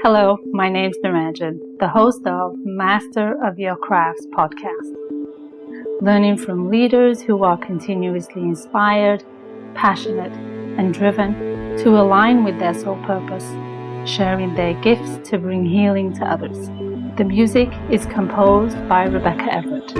Hello, my name's Marianna, the host of Master of Your Crafts podcast. Learning from leaders who are continuously inspired, passionate, and driven to align with their sole purpose, sharing their gifts to bring healing to others. The music is composed by Rebecca Everett.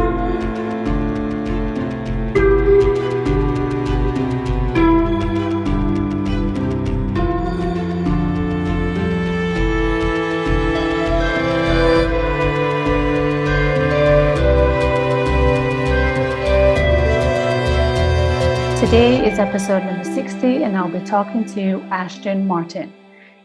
Today is episode number 60, and I'll be talking to Ashton Martin,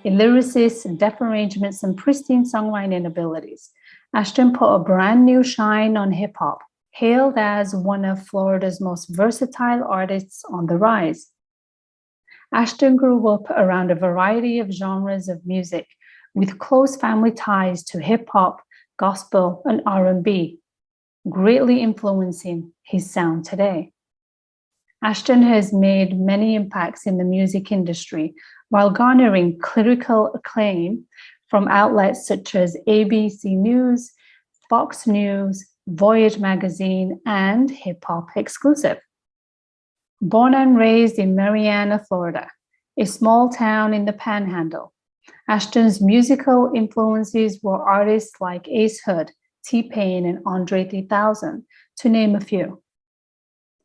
a lyricist, deft arrangements, and pristine songwriting abilities. Ashton put a brand new shine on hip hop, hailed as one of Florida's most versatile artists on the rise. Ashton grew up around a variety of genres of music, with close family ties to hip hop, gospel, and R&B, greatly influencing his sound today. Ashton has made many impacts in the music industry while garnering critical acclaim from outlets such as ABC News, Fox News, Voyage Magazine, and Hip Hop Xclusives. Born and raised in Marianna, Florida, a small town in the panhandle, Ashton's musical influences were artists like Ace Hood, T-Pain, and Andre 3000, to name a few.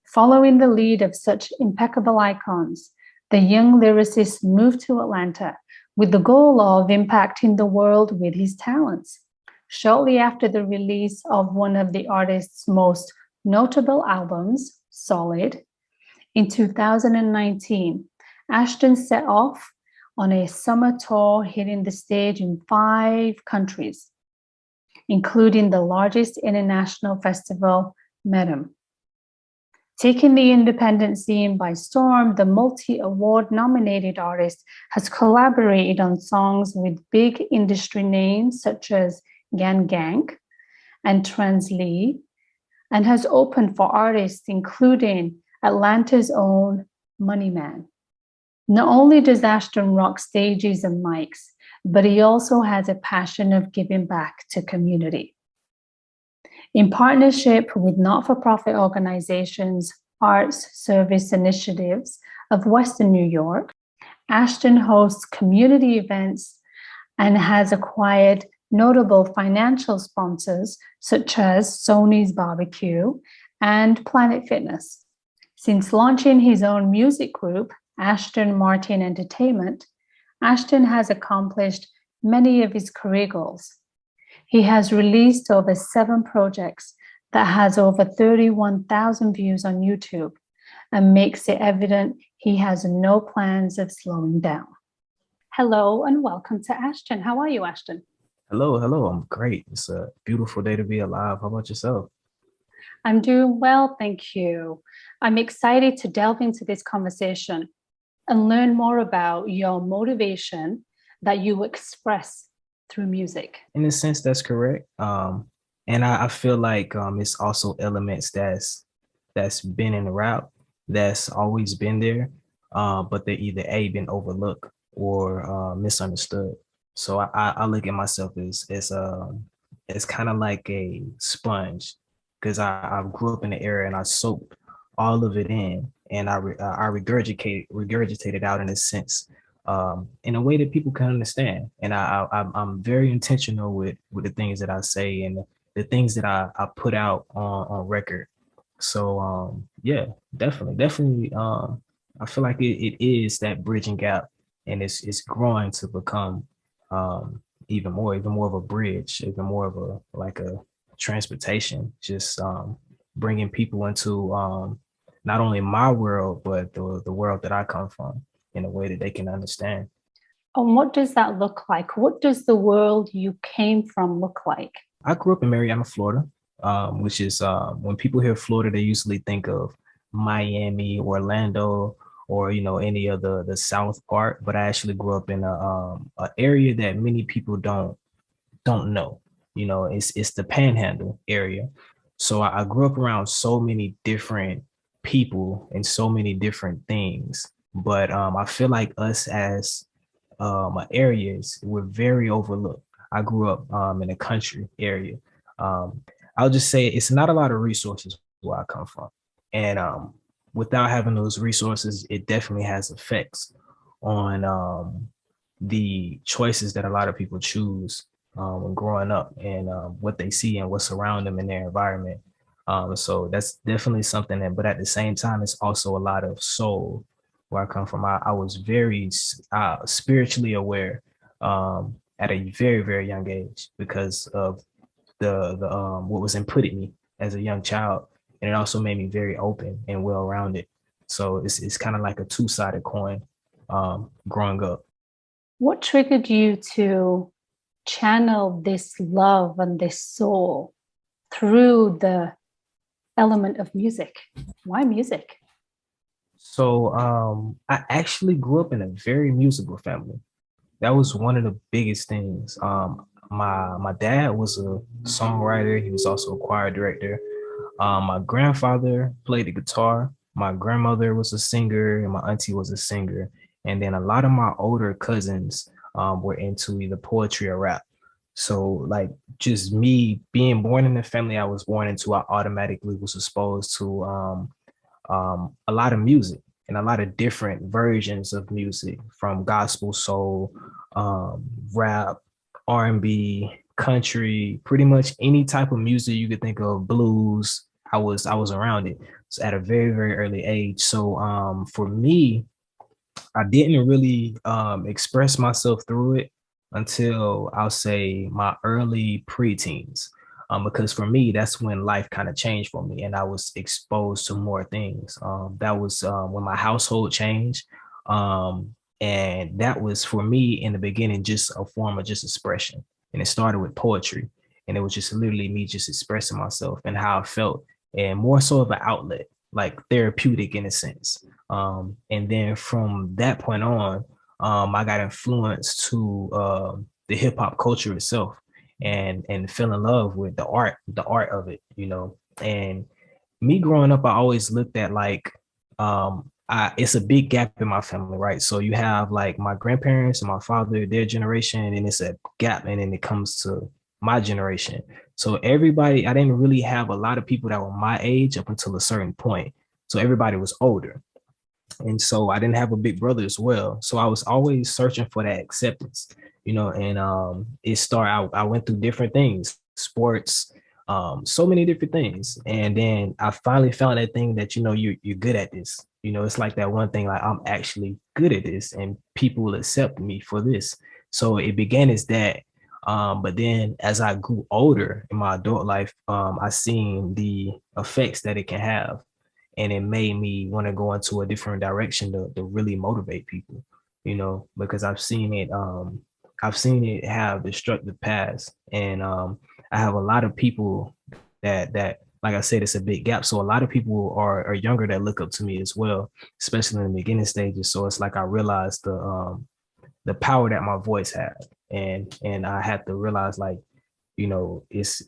Following the lead of such impeccable icons, the young lyricist moved to Atlanta with the goal of impacting the world with his talents. Shortly after the release of one of the artist's most notable albums, Solid, in 2019, Ashton set off on a summer tour hitting the stage in 5 countries, including the largest international festival, Midem. Taking the independent scene by storm, the multi-award nominated artist has collaborated on songs with big industry names such as Gang Gang and Trans Lee, and has opened for artists including Atlanta's own Money Man. Not only does Ashton rock stages and mics, but he also has a passion of giving back to community. In partnership with not-for-profit organizations, arts service initiatives of Western New York, Ashton hosts community events and has acquired notable financial sponsors such as Sony's Barbecue and Planet Fitness. Since launching his own music group, Ashton Martin Entertainment, Ashton has accomplished many of his career goals. He has released over 7 projects that has over 31,000 views on YouTube and makes it evident he has no plans of slowing down. Hello and welcome to Ashton. How are you, Ashton? Hello. I'm great. It's a beautiful day to be alive. How about yourself? I'm doing well, thank you. I'm excited to delve into this conversation and learn more about your motivation that you express through music. In a sense, that's correct. And I feel like it's also elements that's been in the rap, that's always been there, but they're either been overlooked or misunderstood. So I look at myself as kind of like a sponge, because I grew up in the era and I soaked all of it in, and I regurgitate it out in a sense, in a way that people can understand. And I'm very intentional with the things that I say and the things that I put out on record. So yeah, definitely. I feel like it is that bridging gap, and it's growing to become even more of a bridge, even more of a transportation, just bringing people into not only my world, but the world that I come from in a way that they can understand. And what does that look like? What does the world you came from look like? I grew up in Marianna, Florida, which is when people hear Florida, they usually think of Miami, Orlando, or any of the South part. But I actually grew up in a area that many people don't know. It's the Panhandle area. So I grew up around so many different people and so many different things. But I feel like us as areas were very overlooked. I grew up in a country area. Um, I'll just say it's not a lot of resources where I come from, and without having those resources, it definitely has effects on the choices that a lot of people choose when growing up, and what they see and what's around them in their environment. So that's definitely something that, but at the same time, it's also a lot of soul where I come from. I was very spiritually aware at a very, very young age because of the what was input in me as a young child. And it also made me very open and well-rounded. So it's kind of like a two-sided coin growing up. What triggered you to channel this love and this soul through the element of music? Why music? So I actually grew up in a very musical family. That was one of the biggest things. My dad was a songwriter. He was also a choir director. My grandfather played the guitar. My grandmother was a singer, and my auntie was a singer. And then a lot of my older cousins were into either poetry or rap. So, like, just me being born in the family I was born into, I automatically was exposed to a lot of music and a lot of different versions of music, from gospel, soul, rap, R&B, country, pretty much any type of music you could think of, blues. I was around it. So at a very, very early age. So for me, I didn't really express myself through it until I'll say my early preteens. Because for me, that's when life kind of changed for me and I was exposed to more things. That was when my household changed. And that was for me in the beginning, just a form of just expression. And it started with poetry. And it was just literally me just expressing myself and how I felt, and more so of an outlet, like therapeutic in a sense. And then from that point on, I got influenced to the hip hop culture itself, and fell in love with the art of it, you know. And me growing up, I always looked at like it's a big gap in my family, right? So you have like my grandparents and my father, their generation, and it's a gap, and then it comes to my generation. So everybody, I didn't really have a lot of people that were my age up until a certain point. So everybody was older. And so I didn't have a big brother as well. So I was always searching for that acceptance, you know. And it started, I went through different things, sports, so many different things. And then I finally found that thing that, you know, you're good at this. You know, it's like that one thing, like I'm actually good at this and people will accept me for this. So it began as that. But then as I grew older in my adult life, I seen the effects that it can have, and it made me want to go into a different direction to really motivate people, you know, because I've seen it have destructive paths. And I have a lot of people that like I said, it's a big gap. So a lot of people are younger that look up to me as well, especially in the beginning stages. So it's like I realized the power that my voice had, and I had to realize, like, you know, it's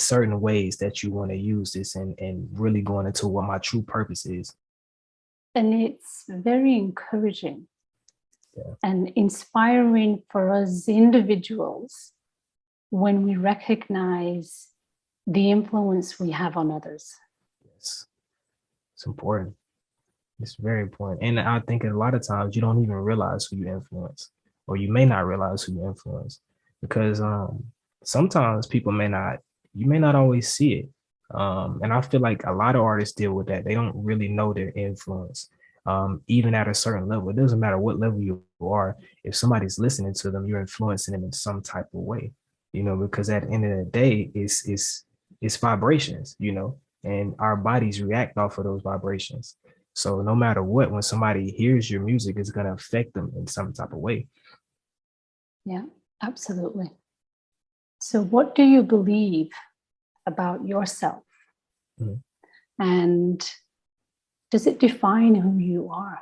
certain ways that you want to use this, and really going into what my true purpose is. And it's very encouraging, Yeah. and inspiring for us individuals when we recognize the influence we have on others. Yes. It's important. It's very important. And I think a lot of times you don't even realize who you influence, or you may not realize who you influence, because sometimes people may not, you may not always see it. And I feel like a lot of artists deal with that. They don't really know their influence, even at a certain level. It doesn't matter what level you are. If somebody's listening to them, you're influencing them in some type of way, you know, because at the end of the day, it's vibrations, you know, and our bodies react off of those vibrations. So no matter what, when somebody hears your music, it's going to affect them in some type of way. Yeah, absolutely. So, what do you believe about yourself? Mhm. And does it define who you are?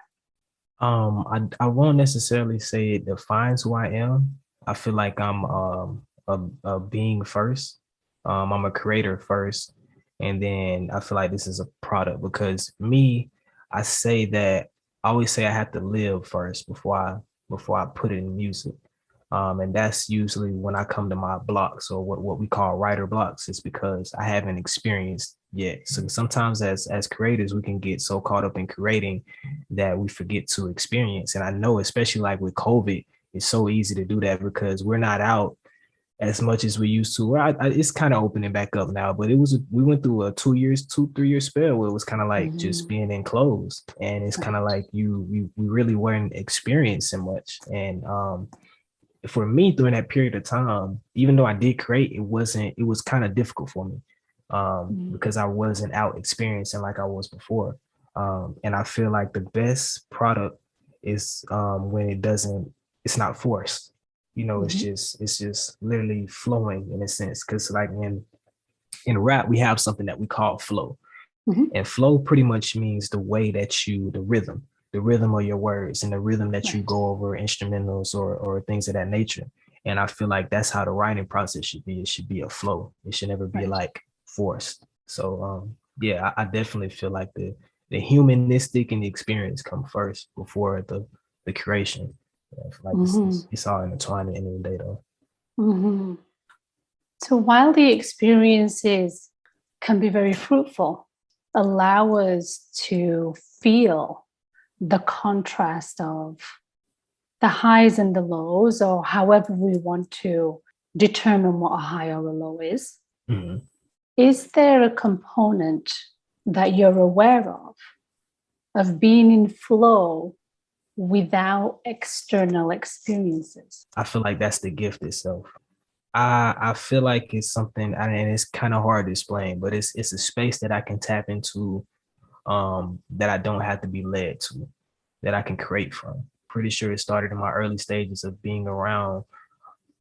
I won't necessarily say it defines who I am. I feel like I'm a being first. I'm a creator first, and then I feel like this is a product, because me, I say that I always say I have to live first before I before I put it in music. And that's usually when I come to my blocks, or what we call writer blocks, is because I haven't experienced yet. So sometimes as creators, we can get so caught up in creating that we forget to experience. And I know, especially like with COVID, it's so easy to do that because we're not out as much as we used to. Well, it's kind of opening back up now, but we went through a 2 3 year spell where it was kind of like just being enclosed, and it's kind of like we really weren't experiencing much. And for me, during that period of time, even though I did create, it was kind of difficult for me, because I wasn't out experiencing like I was before. And I feel like the best product is when it's not forced. It's just literally flowing in a sense. Because like in rap, we have something that we call flow. And flow pretty much means the way that the rhythm of your words and the rhythm that you go over instrumentals or things of that nature. And I feel like that's how the writing process should be. It should be a flow. It should never be like forced. So yeah, I definitely feel like the humanistic and the experience come first before the creation. I feel like it's all intertwined at the end of the day though. So while the experiences can be very fruitful, allow us to feel the contrast of the highs and the lows, or however we want to determine what a high or a low is. Is there a component that you're aware of being in flow without external experiences? I feel like that's the gift itself. I feel like it's something, and it's kind of hard to explain, but it's a space that I can tap into, that I don't have to be led to, that I can create from. Pretty sure it started in my early stages of being around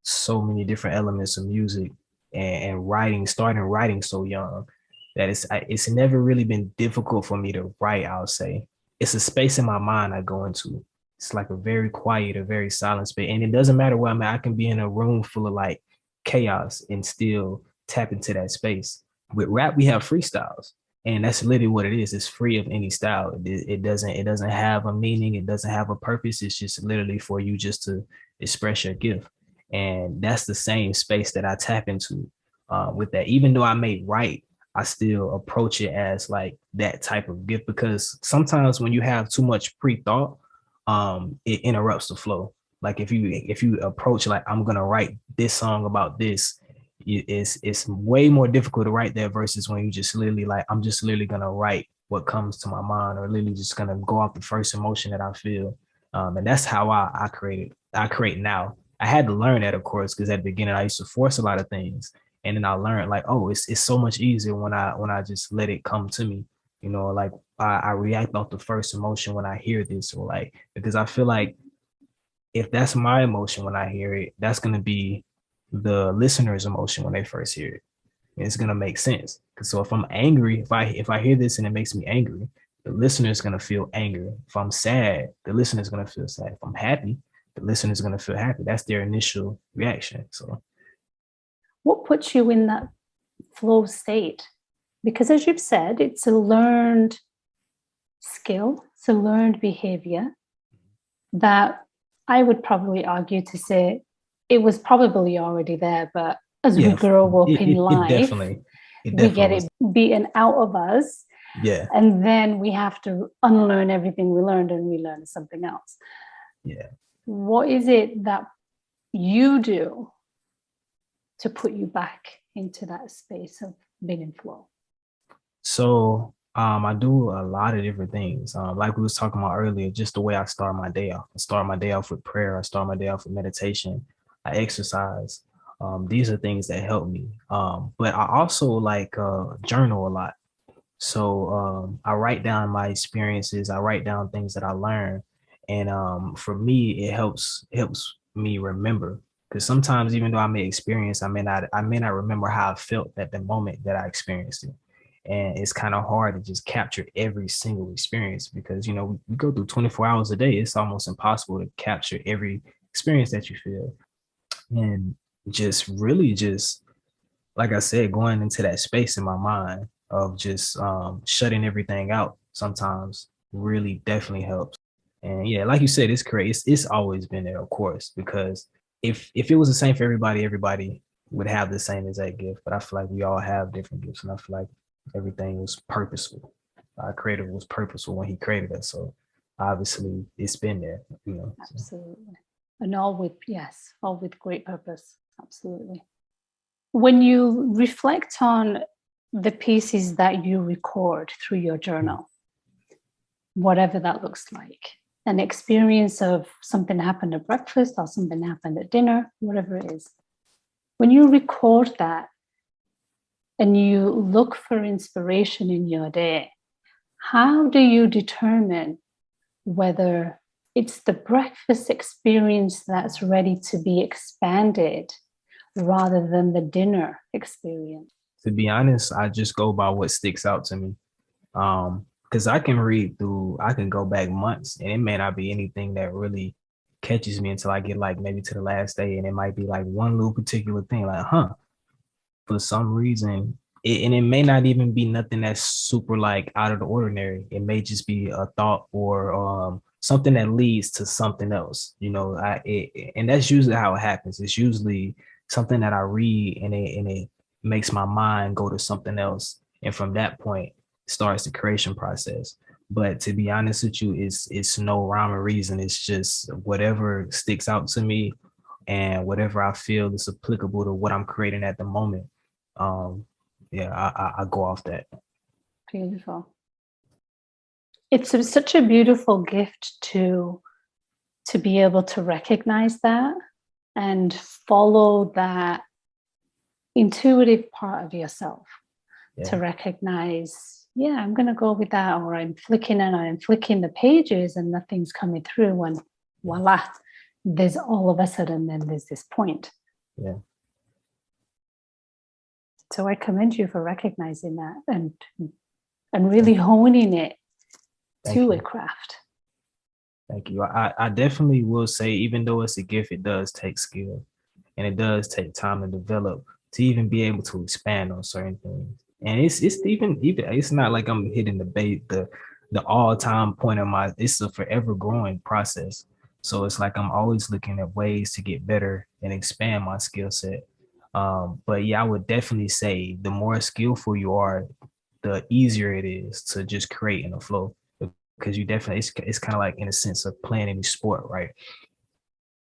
so many different elements of music and writing, starting writing so young, that it's never really been difficult for me to write. I'll say it's a space in my mind I go into. It's like a very quiet, a very silent space, and it doesn't matter where I'm at. I can be in a room full of like chaos and still tap into that space. With rap, we have freestyles, and that's literally what it is. It's free of any style. It doesn't have a meaning. It doesn't have a purpose. It's just literally for you just to express your gift. And that's the same space that I tap into with that. Even though I may write, I still approach it as like that type of gift, because sometimes when you have too much pre-thought, it interrupts the flow. Like if you approach like, I'm gonna write this song about this, it's way more difficult to write that versus when you just literally like, I'm just literally gonna write what comes to my mind, or literally just gonna go off the first emotion that I feel. And that's how I create now. I had to learn that, of course, because at the beginning I used to force a lot of things, and then I learned like, oh, it's so much easier when I just let it come to me. Like I react off the first emotion when I hear this, or like, because I feel like if that's my emotion when I hear it, that's gonna be the listener's emotion when they first hear it. And it's gonna make sense. So if I'm angry, if I hear this and it makes me angry, the listener's gonna feel anger. If I'm sad, the listener's gonna feel sad. If I'm happy, the listener's gonna feel happy. That's their initial reaction. So what puts you in that flow state? Because as you've said, it's a learned skill, it's a learned behavior that I would probably argue to say it was probably already there, but as we grow up in life, we get it beaten out of us. Yeah. And then we have to unlearn everything we learned and relearn something else. Yeah. What is it that you do to put you back into that space of being in flow? So I do a lot of different things. Like we was talking about earlier, just the way I start my day off. I start my day off with prayer. I start my day off with meditation. I exercise. These are things that help me. But I also like journal a lot. So I write down my experiences. I write down things that I learn, and for me, it helps me remember. Because sometimes, even though I may experience, I may not remember how I felt at the moment that I experienced it. And it's kind of hard to just capture every single experience, because we go through 24 hours a day. It's almost impossible to capture every experience that you feel. And just really just, like I said, going into that space in my mind of just shutting everything out sometimes really definitely helps. And yeah, like you said, it's crazy. It's always been there, of course, because if it was the same for everybody, everybody would have the same exact gift. But I feel like we all have different gifts, and I feel like everything was purposeful. Our creator was purposeful when he created us. So obviously it's been there, you know. So. Absolutely. And all with, yes, all with great purpose. Absolutely. When you reflect on the pieces that you record through your journal, whatever that looks like, an experience of something happened at breakfast or something happened at dinner, whatever it is, when you record that and you look for inspiration in your day, how do you determine whether it's the breakfast experience that's ready to be expanded rather than the dinner experience? To be honest, I just go by what sticks out to me. Because I can go back months and it may not be anything that really catches me until I get like maybe to the last day. And it might be like one little particular thing, like, for some reason, and it may not even be nothing that's super like out of the ordinary. It may just be a thought or something that leads to something else, you know. And that's usually how it happens. It's usually something that I read and it makes my mind go to something else. And from that point, starts the creation process. But to be honest with you, it's no rhyme or reason. It's just whatever sticks out to me and whatever I feel is applicable to what I'm creating at the moment. Yeah, I go off that. Beautiful. It's such a beautiful gift to be able to recognize that and follow that intuitive part of yourself. Yeah. To recognize, yeah, I'm going to go with that, or I'm flicking the pages and nothing's coming through, and voila, there's all of a sudden then there's this point. Yeah. So I commend you for recognizing that and really honing it to a craft. Thank you. I definitely will say, even though it's a gift, it does take skill and it does take time to develop to even be able to expand on certain things. And it's even it's not like I'm hitting the all-time point of it's a forever growing process. So it's like I'm always looking at ways to get better and expand my skill set. But yeah, I would definitely say the more skillful you are, the easier it is to just create in a flow, because you definitely, it's kind of like in a sense of playing any sport, right?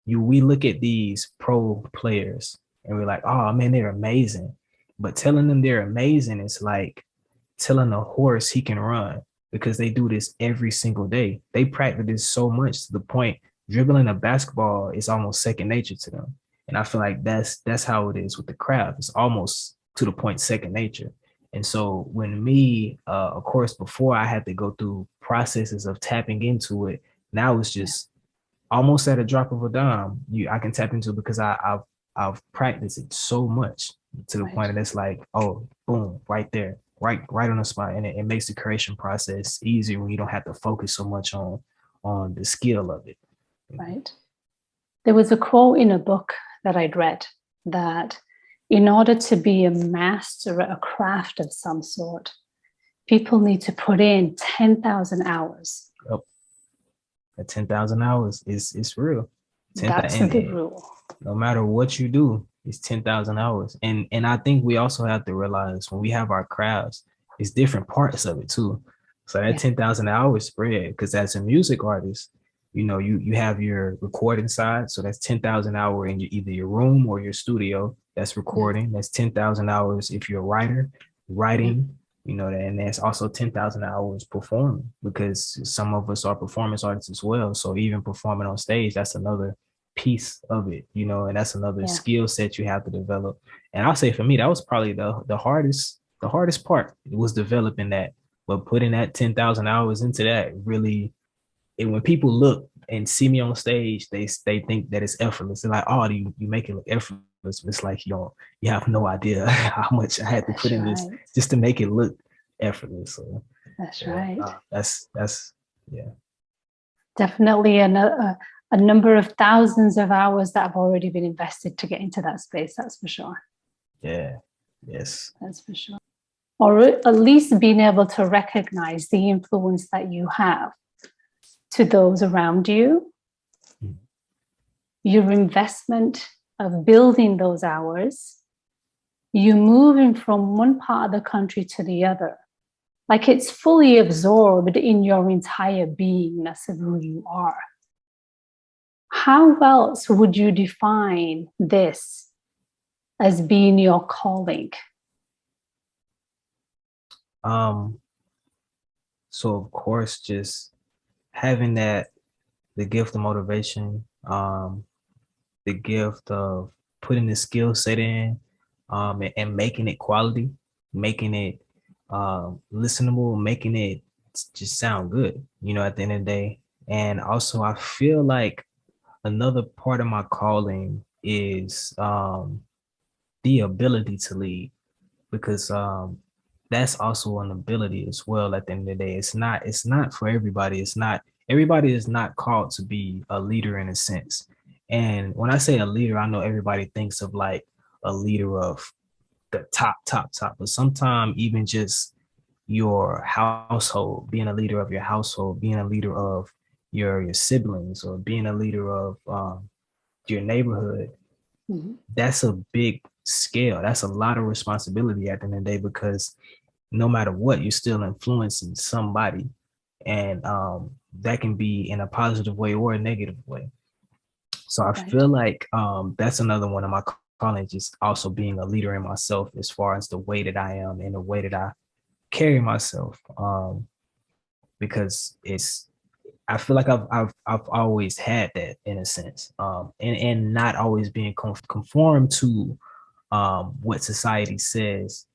We look at these pro players and we're like, oh man, they're amazing. But telling them they're amazing is like telling a horse he can run, because they do this every single day. They practice this so much to the point dribbling a basketball is almost second nature to them. And I feel like that's how it is with the craft. It's almost to the point second nature. And so when of course, before I had to go through processes of tapping into it, now it's just almost at a drop of a dime. I can tap into it because I've practiced it so much to the point that it's like, oh, boom, right there, right on the spot. And it makes the creation process easier when you don't have to focus so much on the skill of it. Right. There was a quote in a book that I'd read that in order to be a master at a craft of some sort, people need to put in 10,000 hours. Yep. At 10,000 hours is real. That's the rule. No matter what you do, it's 10,000 hours. And I think we also have to realize when we have our crafts, it's different parts of it too. So that 10,000 hours spread, because as a music artist, you know, you have your recording side. So that's 10,000 hours in either your room or your studio. That's recording. That's 10,000 hours if you're a writer, writing, you know, and there's also 10,000 hours performing, because some of us are performance artists as well. So even performing on stage, that's another piece of it, you know, and that's another skill set you have to develop. And I'll say for me, that was probably the hardest part. It was developing that, but putting that 10,000 hours into that really, when people look and see me on stage, they think that it's effortless. They're like, oh, you make it look effortless. It's like, you have no idea how much I had to put in this just to make it look effortless. So that's right. That's definitely a number of thousands of hours that have already been invested to get into that space. That's for sure. Yeah. Yes. That's for sure. Or at least being able to recognize the influence that you have to those around you, your investment of building those hours, you moving from one part of the country to the other. Like it's fully absorbed in your entire beingness of who you are. How else would you define this as being your calling? So of course, just having the gift of motivation, the gift of putting the skill set in, and making it quality, making it listenable, making it just sound good, at the end of the day. And also I feel like another part of my calling is the ability to lead, because that's also an ability as well. At the end of the day, it's not for everybody. Everybody is not called to be a leader in a sense. And when I say a leader, I know everybody thinks of like a leader of the top, but sometimes even just your household, being a leader of your household, being a leader of your siblings, or being a leader of your neighborhood, that's a big scale. That's a lot of responsibility at the end of the day, because no matter what, you're still influencing somebody. And that can be in a positive way or a negative way. So I feel like that's another one of my callings, just also being a leader in myself, as far as the way that I am and the way that I carry myself. Because I feel like I've always had that in a sense, and not always being conformed to what society says,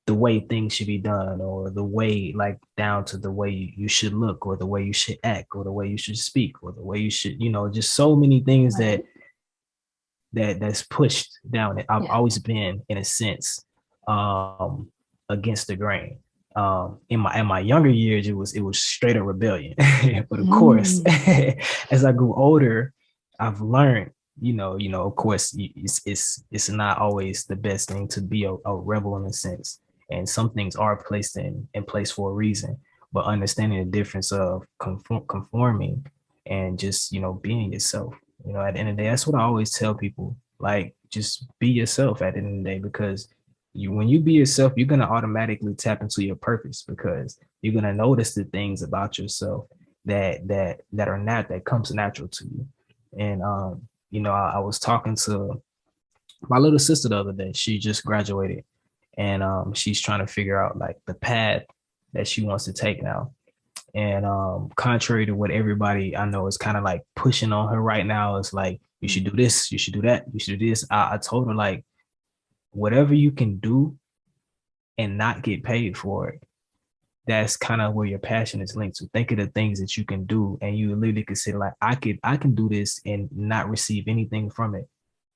the way things should be done, or the way, like down to the way you should look, or the way you should act, or the way you should speak, or the way you should, just so many things that's pushed down. I've always been, in a sense, against the grain. In my younger years, it was straight up rebellion. But of course, as I grew older, I've learned, of course, it's not always the best thing to be a rebel in a sense. And some things are placed in place for a reason, but understanding the difference of conforming and just, being yourself, at the end of the day, that's what I always tell people, like, just be yourself at the end of the day, because when you be yourself, you're going to automatically tap into your purpose, because you're going to notice the things about yourself that comes natural to you. And, I was talking to my little sister the other day. She just graduated, and she's trying to figure out like the path that she wants to take now. And contrary to what everybody I know is kind of like pushing on her right now, it's like, you should do this, you should do that, you should do this. I told her, like, whatever you can do and not get paid for it, that's kind of where your passion is linked to. Think of the things that you can do, and you literally consider, like, I can do this and not receive anything from it,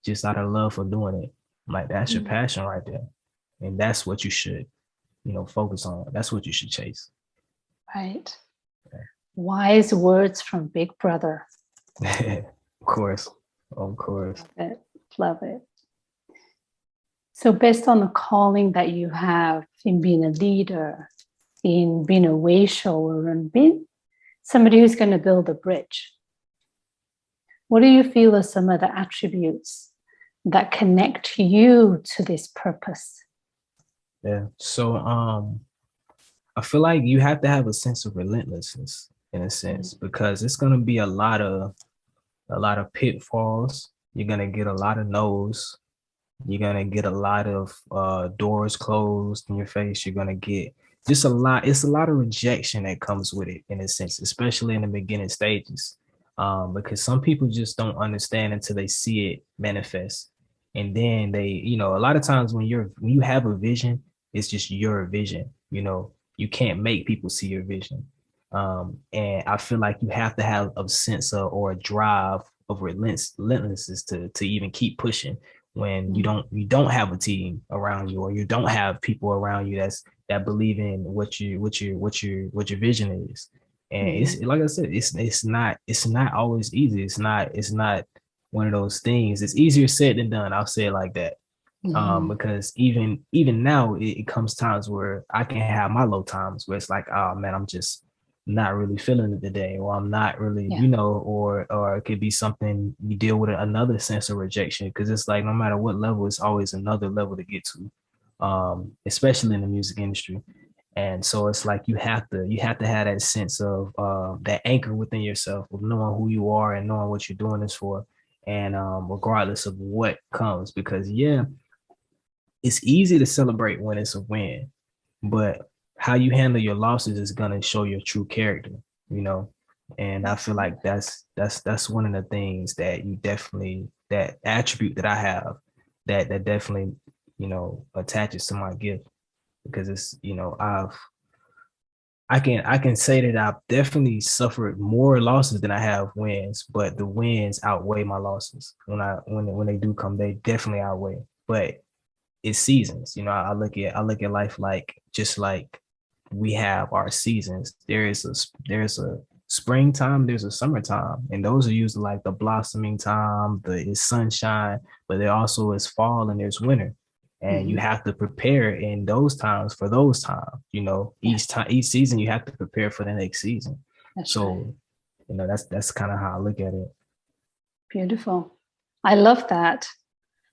just out of love for doing it. Like, that's your passion right there. And that's what you should, focus on. That's what you should chase. Right. Wise words from Big Brother. Of course. Love it. So based on the calling that you have in being a leader, in being a way shower, and being somebody who's going to build a bridge, what do you feel are some of the attributes that connect you to this purpose? Yeah. So I feel like you have to have a sense of relentlessness, in a sense, because it's going to be a lot of pitfalls. You're going to get a lot of no's. You're going to get a lot of doors closed in your face. You're going to get just a lot. It's a lot of rejection that comes with it, in a sense, especially in the beginning stages, because some people just don't understand until they see it manifest. And then they, a lot of times when you have a vision, it's just your vision. You can't make people see your vision. And I feel like you have to have a sense of, or a drive of relentlessness to even keep pushing when you don't have a team around you, or you don't have people around you that believe in what your vision is. And it's, like I said, it's not always easy. It's not one of those things. It's easier said than done. I'll say it like that. Because even now it comes times where I can have my low times where it's like, oh man, I'm just not really feeling it today, or I'm not really, Yeah. you know, or it could be something you deal with another sense of rejection, because it's like no matter what level, it's always another level to get to, especially in the music industry. And so it's like you have to have that sense of that anchor within yourself of knowing who you are and knowing what you're doing this for, and regardless of what comes, because yeah, it's easy to celebrate when it's a win, but how you handle your losses is gonna show your true character, you know. And I feel like that's one of the things that you definitely, that attribute that I have, that definitely, you know, attaches to my gift, because it's, you know, I can say that I've definitely suffered more losses than I have wins, but the wins outweigh my losses. When they do come, they definitely outweigh. But it's seasons. You know, I look at life like, just like we have our seasons. There's a springtime, there's a summertime, and those are usually like the blossoming time, it's sunshine, but there also is fall and there's winter. And you Mhm. have to prepare in those times for those times. You know, Yes, each season you have to prepare for the next season. that's right. So, you know, that's kind of how I look at it. Beautiful. I love that.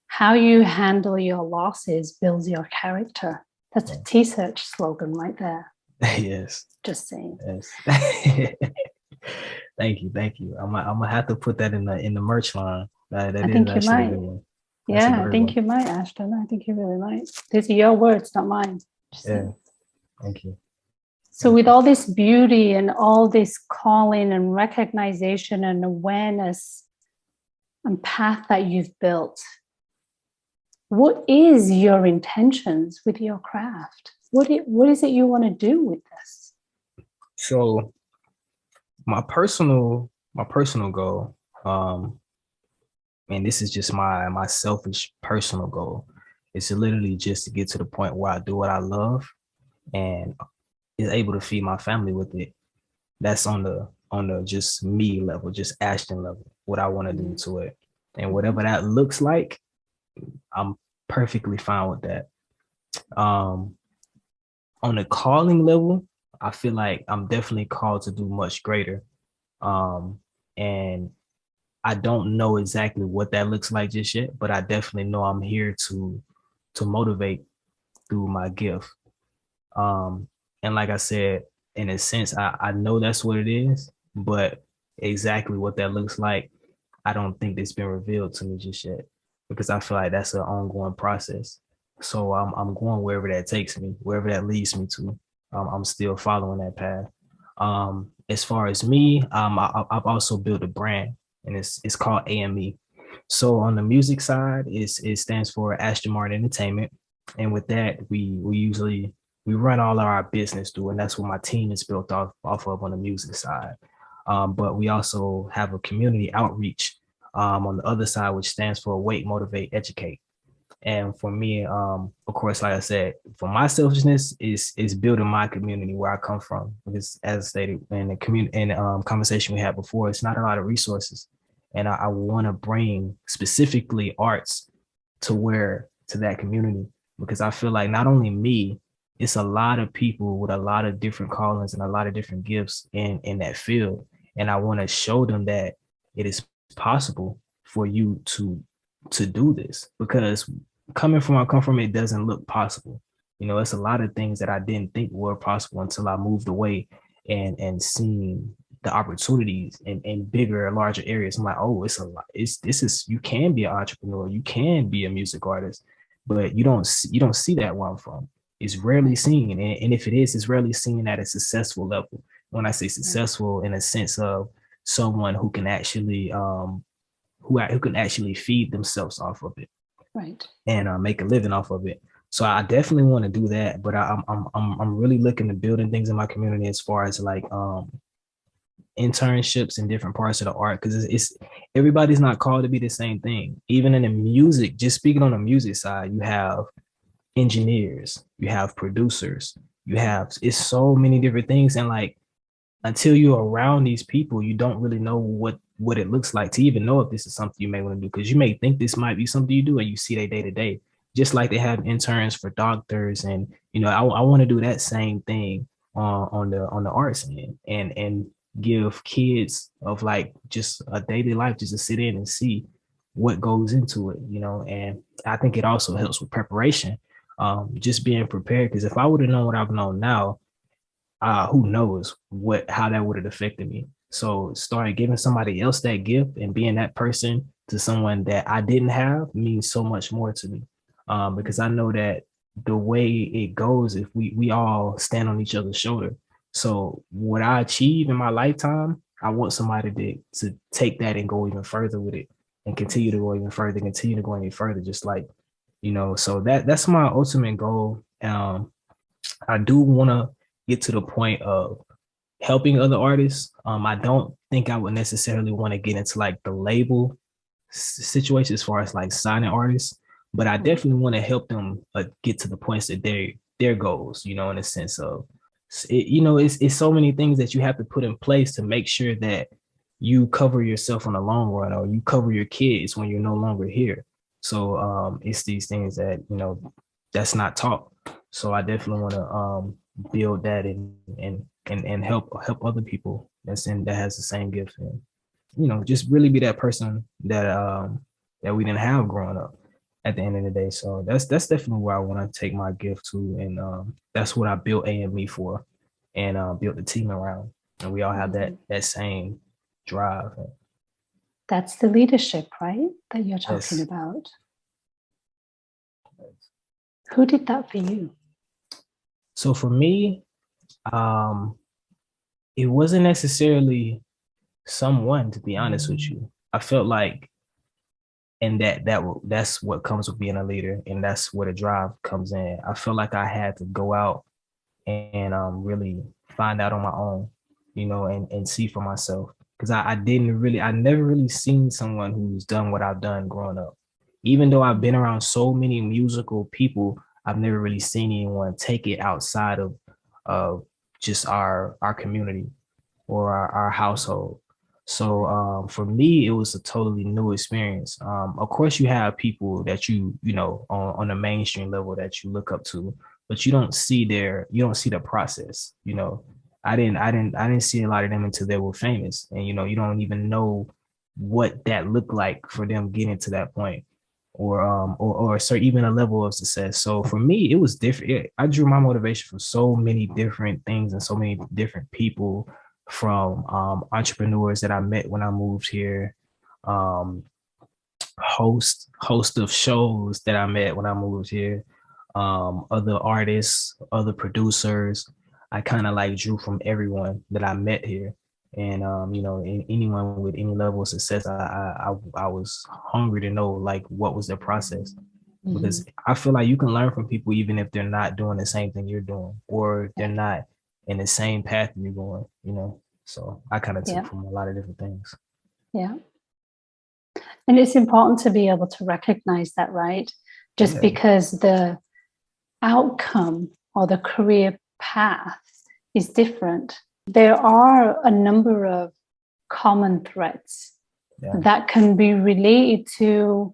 How you handle your losses builds your character. That's a T-search slogan right there. Yes. Just saying. Yes. Thank you, thank you. I'm gonna have to put that in the merch line. I That is think you actually a might. good one. That's a Yeah, I great think one. you might, Ashton. I think you really might. These are your words, not mine. Just Yeah, saying. thank you. So, Thank with you. all this beauty and all this calling and recognition and awareness and path that you've built, what is your intentions with your craft? What is it you want to do with this? So my personal goal, and this is just my selfish personal goal, is to literally just to get to the point where I do what I love and is able to feed my family with it. That's on the just me level, just Ashton level, what I want to do to it. And whatever that looks like, I'm perfectly fine with that. Um, on the calling level, I feel like I'm definitely called to do much greater. And I don't know exactly what that looks like just yet, but I definitely know I'm here to motivate through my gift. Um, and like I said, in a sense, I know that's what it is, but exactly what that looks like, I don't think it's been revealed to me just yet, because I feel like that's an ongoing process. So I'm going wherever that takes me, wherever that leads me to. I'm still following that path. As far as me, I've also built a brand, and it's called AME. So on the music side, it stands for Ashton Martin Entertainment, and with that, we run all of our business through, and that's what my team is built off of on the music side. But we also have a community outreach on the other side, which stands for Wait, Motivate, Educate. And for me, of course, like I said, for my selfishness is building my community where I come from. Because as I stated in the community in conversation we had before, it's not a lot of resources, and I want to bring specifically arts to that community, because I feel like not only me, it's a lot of people with a lot of different callings and a lot of different gifts in that field, and I want to show them that it is possible for you to do this, because coming from where I come from, it doesn't look possible. You know, it's a lot of things that I didn't think were possible until I moved away and seen the opportunities in bigger and larger areas. I'm like, oh, it's a lot. This is, you can be an entrepreneur, you can be a music artist, but you don't see that where I'm from. It's rarely seen, and if it is, it's rarely seen at a successful level. When I say successful, in a sense of someone who can actually who can actually feed themselves off of it Right. and make a living off of it. So I definitely want to do that, but I'm really looking to building things in my community as far as like internships in different parts of the art, because it's everybody's not called to be the same thing. Even in the music, just speaking on the music side, you have engineers, you have producers, you have, it's so many different things, and like until you're around these people, you don't really know what it looks like to even know if this is something you may want to do. Because you may think this might be something you do, and you see they day to day. Just like they have interns for doctors, and you know, I want to do that same thing on the arts end, and give kids of like just a daily life just to sit in and see what goes into it, you know. And I think it also helps with preparation, just being prepared. Because if I would have known what I've known now, who knows how that would have affected me. So starting giving somebody else that gift and being that person to someone that I didn't have means so much more to me, because I know that the way it goes, if we all stand on each other's shoulder. So what I achieve in my lifetime, I want somebody to take that and go even further with it, and continue to go even further, continue to go any further, just like, you know. So that's my ultimate goal. I do want to get to the point of helping other artists. I don't think I would necessarily want to get into like the label situation as far as like signing artists, but I definitely want to help them get to the points that their goals, you know, in a sense of it, you know, it's so many things that you have to put in place to make sure that you cover yourself in the long run, or you cover your kids when you're no longer here. So it's these things that, you know, that's not taught. So I definitely want to build that and help other people that has the same gifts, and, you know, just really be that person that we didn't have growing up at the end of the day. So that's definitely where I want to take my gift to, and that's what I built AME for, and built the team around, and we all have that same drive. That's the leadership, right, that you're talking Yes. about. Who did that for you? So for me, it wasn't necessarily someone, to be honest with you. I felt like, and that's what comes with being a leader, and that's where the drive comes in. I felt like I had to go out and really find out on my own, you know, and see for myself. Because I never really seen someone who's done what I've done growing up. Even though I've been around so many musical people, I've never really seen anyone take it outside of just our community or our household. So for me, it was a totally new experience. Of course, you have people that you know on a mainstream level that you look up to, but you don't see the process. You know, I didn't see a lot of them until they were famous, and you know, you don't even know what that looked like for them getting to that point, or so even a level of success. So for me, it was different. I drew my motivation from so many different things and so many different people, from entrepreneurs that I met when I moved here, um, host of shows that I met when I moved here, other artists, other producers. I kind of like drew from everyone that I met here, and you know, anyone with any level of success, I was hungry to know like what was their process, because I feel like you can learn from people even if they're not doing the same thing you're doing, or they're not in the same path you're going, you know. So I kind of took from a lot of different things. Yeah. And it's important to be able to recognize that, right? Just because the outcome or the career path is different, there are a number of common threads that can be related to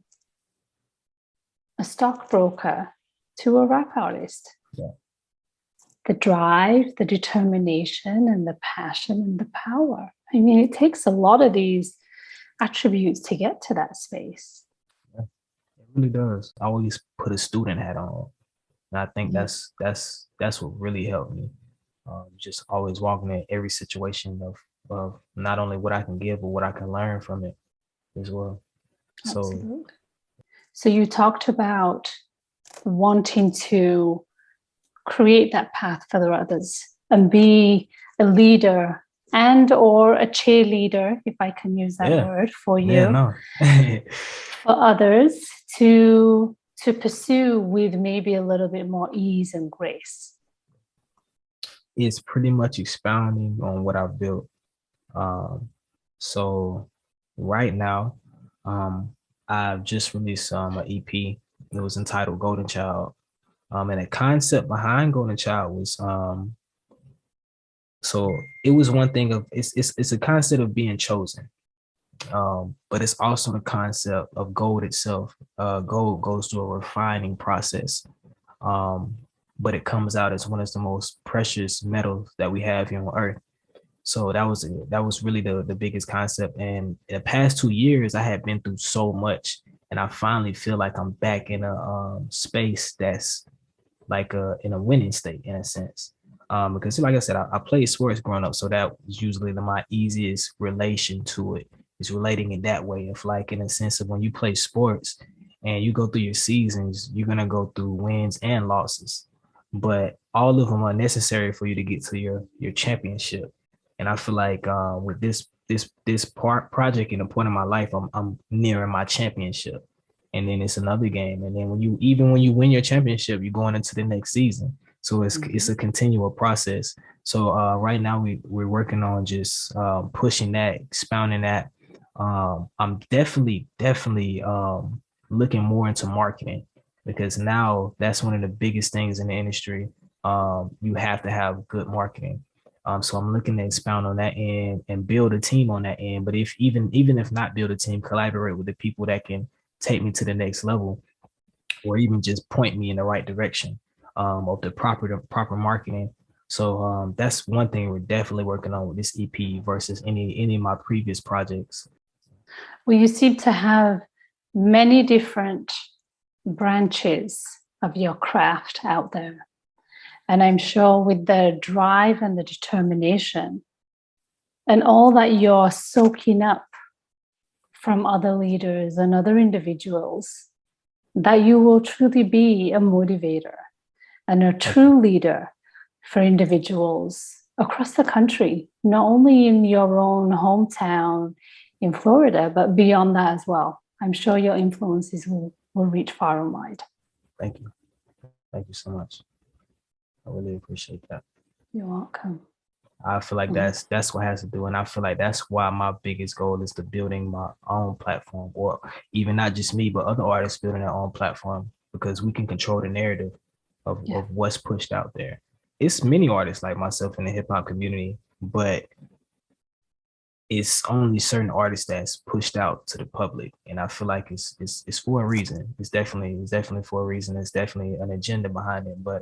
a stockbroker, to a rap artist. The drive, the determination, and the passion and the power. I mean, it takes a lot of these attributes to get to that space. It really does. I always put a student hat on, and I think that's what really helped me. Just always walking in every situation of not only what I can give, but what I can learn from it as well. Absolutely. So you talked about wanting to create that path for the others and be a leader and or a cheerleader, if I can use that word for you, for others to pursue with maybe a little bit more ease and grace. It's pretty much expounding on what I've built. So right now, I've just released an EP. It was entitled Golden Child. And the concept behind Golden Child was so it was one thing of it's a concept of being chosen. But it's also the concept of gold itself. Gold goes through a refining process. but it comes out as one of the most precious metals that we have here on Earth. So that was really the biggest concept. And in the past 2 years, I had been through so much, and I finally feel like I'm back in a space that's like in a winning state in a sense. Because like I said, I played sports growing up, so that was usually my easiest relation to it, is relating in that way. Of like, in a sense of when you play sports and you go through your seasons, you're gonna go through wins and losses, but all of them are necessary for you to get to your championship. And I feel like with this project and the point of my life, I'm nearing my championship. And then it's another game. And then when you win your championship, you're going into the next season. So it's a continual process. So right now we're working on just pushing that, expounding that. I'm definitely looking more into marketing, because now that's one of the biggest things in the industry. You have to have good marketing. So I'm looking to expound on that end and build a team on that end. But if even if not build a team, collaborate with the people that can take me to the next level, or even just point me in the right direction of the proper marketing. So that's one thing we're definitely working on with this EP versus any of my previous projects. Well, you seem to have many different branches of your craft out there. And I'm sure with the drive and the determination and all that you're soaking up from other leaders and other individuals, that you will truly be a motivator and a true leader for individuals across the country, not only in your own hometown in Florida, but beyond that as well. I'm sure your influences will reach far and wide. Thank you. Thank you so much. I really appreciate that. You're welcome. I feel like that's what has to do. And I feel like that's why my biggest goal is to building my own platform, or even not just me, but other artists building their own platform, because we can control the narrative of what's pushed out there. It's many artists like myself in the hip hop community, but it's only certain artists that's pushed out to the public. And I feel like it's for a reason. It's definitely for a reason. It's definitely an agenda behind it. But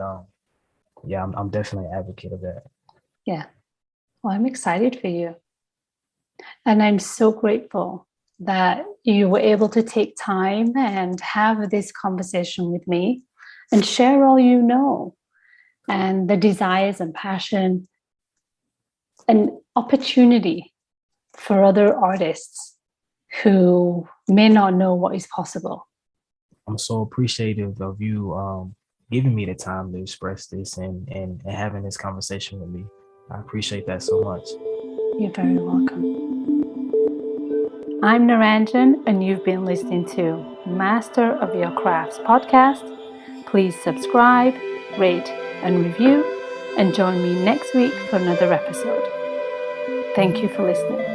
yeah, I'm definitely an advocate of that. Yeah. Well, I'm excited for you. And I'm so grateful that you were able to take time and have this conversation with me and share all you know, and the desires and passion and opportunity for other artists who may not know what is possible. I'm so appreciative of you giving me the time to express this and having this conversation with me. I appreciate that so much. You're very welcome. I'm Naranjan, and you've been listening to Master of Your Crafts podcast. Please subscribe, rate, and review, and join me next week for another episode. Thank you for listening.